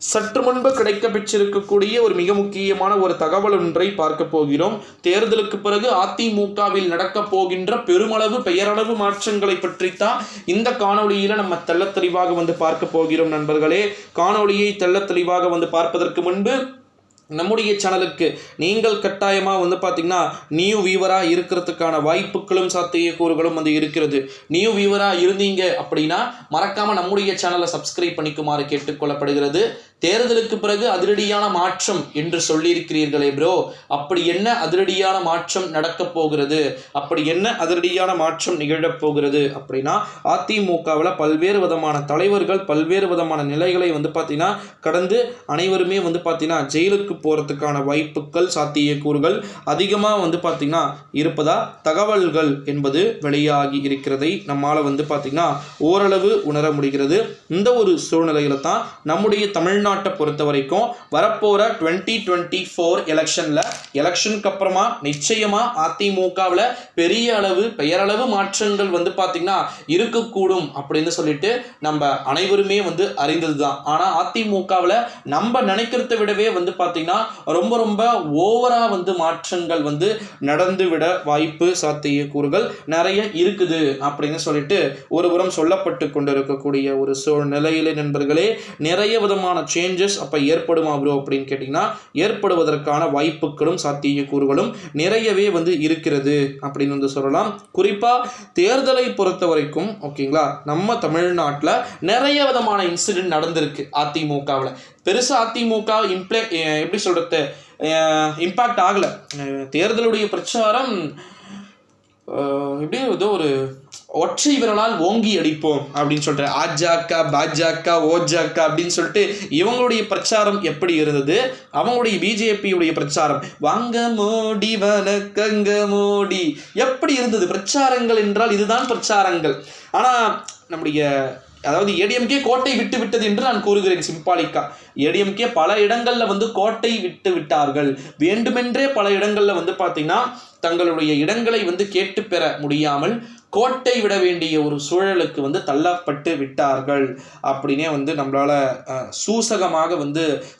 சற்று முன்பு கிடைக்கப்பெற்றிருக்கக்கூடிய ஒரு மிக முக்கியமான ஒரு தகவல் ஒன்றை பார்க்க போகிறோம். தேர்தலுக்கு பிறகு அதிமுகவில் நடக்கப் போகின்ற பெருமளவு பெயரளவு மாற்றங்களை பற்றித்தான் இந்த காணொளியில நம்ம தெள்ளத் தெளிவாக பார்க்க போகிறோம் நண்பர்களே. காணொளியை தெள்ளத் தெளிவாக பார்ப்பதற்கு முன்பு நம்முடைய சேனலுக்கு நீங்கள் கட்டாயமாக பார்த்தீங்கன்னா நியூ வியூவராக இருக்கிறதுக்கான வாய்ப்புகளும் சாத்தியக்கூறுகளும் இருக்கிறது. நியூ வியூவராக இருந்தீங்க அப்படின்னா மறக்காமல் நம்முடைய சேனலை சப்ஸ்கிரைப் பண்ணிக்குமாறு கேட்டுக்கொள்ளப்படுகிறது. தேர்தலுக்கு பிறகு அதிரடியான மாற்றம் என்று சொல்லியிருக்கிறீர்களே ப்ரோ, அப்படி என்ன அதிரடியான மாற்றம் நடக்கப் போகிறது, அப்படி என்ன அதிரடியான மாற்றம் நிகழப் போகிறது அப்படின்னா, அதிமுகவில் பல்வேறு விதமான தலைவர்கள் பல்வேறு விதமான நிலைகளை பார்த்தீங்கன்னா கடந்து அனைவருமே பார்த்தீங்கன்னா ஜெயிலுக்கு போகிறதுக்கான வாய்ப்புகள் சாத்தியக்கூறுகள் அதிகமாக பார்த்தீங்கன்னா இருப்பதா தகவல்கள் என்பது வெளியாகி இருக்கிறதை நம்மால் பார்த்தீங்கன்னா ஓரளவு உணர முடிகிறது. இந்த ஒரு சூழ்நிலையில தான் நம்முடைய தமிழ்நாட்டை பொறுத்த வரைக்கும் வரப்போற 2024 எலெக்ஷனுக்கு அப்புறமா நிச்சயமா அதிமுகவில் பெரிய அளவு பெயரளவு மாற்றங்கள் பார்த்தீங்கன்னா இருக்கக்கூடும் அப்படின்னு சொல்லிட்டு நம்ம அனைவருமே அறிந்தது தான். ஆனால் அதிமுகவில் நம்ம நினைக்கிறத விடவே பார்த்தீங்கன்னா ரொம்ப ரொம்ப ஓவரா மாற்றங்கள் நடந்து விட வாய்ப்பு சாத்தியக்கூறுகள் நிறைய இருக்குது அப்படின்னு சொல்லிட்டு ஒருபுறம் சொல்லப்பட்டு கொண்டிருக்கக்கூடிய ஒரு சூழ்நிலையிலே நண்பர்களே, நிறைய விதமான சேஞ்சஸ் அப்ப ஏற்படுமா ப்ரோ அப்படின்னு கேட்டீங்கன்னா ஏற்படுவதற்கான வாய்ப்புகளும் சாத்தியக்கூறுகளும் நிறையவே இருக்கிறது அப்படின்னு சொல்லலாம். குறிப்பா தேர்தலை பொறுத்த வரைக்கும் ஓகேங்களா, நம்ம தமிழ்நாட்டில் நிறைய விதமான இன்சிடென்ட் நடந்திருக்கு. அதிமுகவில் பெருசா அதிமுக எப்படி சொல்றது இம்பாக்ட் ஆகல. தேர்தலுடைய பிரச்சாரம் எப்படி ஏதோ ஒரு ஒற்றை விரலால் ஓங்கி அடிப்போம் அப்படின்னு சொல்ற ஆஜாக்கா பாஜக ஓஜாக்கா அப்படின்னு சொல்லிட்டு இவங்களுடைய பிரச்சாரம் எப்படி இருந்தது, அவங்களுடைய பிஜேபியுடைய பிரச்சாரம் வாங்க மோடி வணக்கங்க மோடி எப்படி இருந்தது. பிரச்சாரங்கள் என்றால் இதுதான் பிரச்சாரங்கள். ஆனா நம்முடைய அதாவது ஏடிஎம்கே கோட்டை விட்டு விட்டது என்று நான் கூறுகிறேன் சிம்பாலிக்கா. ஏடிஎம்கே பல இடங்கள்ல கோட்டை விட்டு விட்டார்கள். வேண்டுமென்றே பல இடங்கள்ல பார்த்தீங்கன்னா தங்களுடைய இடங்களை கேட்டு பெற முடியாமல் கோட்டை விட வேண்டிய ஒரு சூழலுக்கு தள்ளப்பட்டு விட்டார்கள் அப்படின்னே நம்மளால சூசகமாக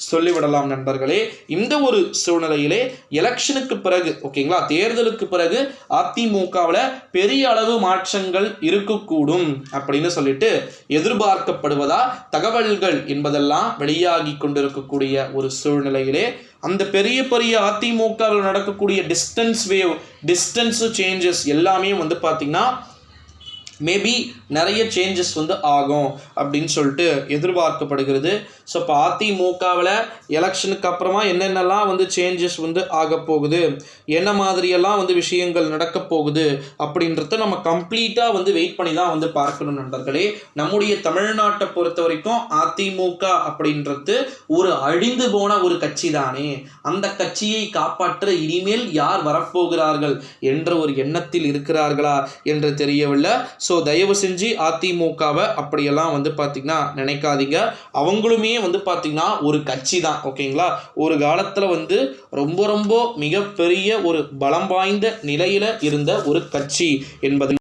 சொல்லிவிடலாம் நண்பர்களே. இந்த ஒரு சூழ்நிலையிலே எலெக்ஷனுக்கு பிறகு ஓகேங்களா, தேர்தலுக்கு பிறகு அதிமுகவில் பெரிய அளவு மாற்றங்கள் இருக்கக்கூடும் அப்படின்னு சொல்லிட்டு எதிர்பார்க்கப்படுவதா தகவல்கள் என்பதெல்லாம் வெளியாகி கொண்டிருக்கக்கூடிய ஒரு சூழ்நிலையிலே அந்த பெரிய பெரிய அதிமுகவில் நடக்கக்கூடிய டிஸ்டன்ஸ் சேஞ்சஸ் எல்லாமே பார்த்தீங்கன்னா மேபி நிறைய சேஞ்சஸ் ஆகும் அப்படின்னு சொல்லிட்டு எதிர்பார்க்கப்படுகிறது. ஸோ இப்போ அதிமுகவில் எலெக்ஷனுக்கு அப்புறமா என்னென்னலாம் சேஞ்சஸ் ஆக போகுது, என்ன மாதிரியெல்லாம் விஷயங்கள் நடக்க போகுது அப்படின்றத நம்ம கம்ப்ளீட்டாக வெயிட் பண்ணி தான் பார்க்கணும் நண்பர்களே. நம்முடைய தமிழ்நாட்டை பொறுத்த வரைக்கும் அதிமுக அப்படின்றது ஒரு அழிந்து போன ஒரு கட்சி தானே. அந்த கட்சியை காப்பாற்ற இனிமேல் யார் வரப்போகிறார்கள் என்ற ஒரு எண்ணத்தில் இருக்கிறார்களா என்று தெரியவில்லை. ஸோ தயவு செஞ்சு அதிமுகவை அப்படியெல்லாம் பார்த்தீங்கன்னா நினைக்காதீங்க. அவங்களுமே பார்த்தீங்கன்னா ஒரு கட்சி தான் ஓகேங்களா. ஒரு காலத்தில் ரொம்ப ரொம்ப மிகப்பெரிய ஒரு பலம் வாய்ந்த நிலையில இருந்த ஒரு கட்சி என்பது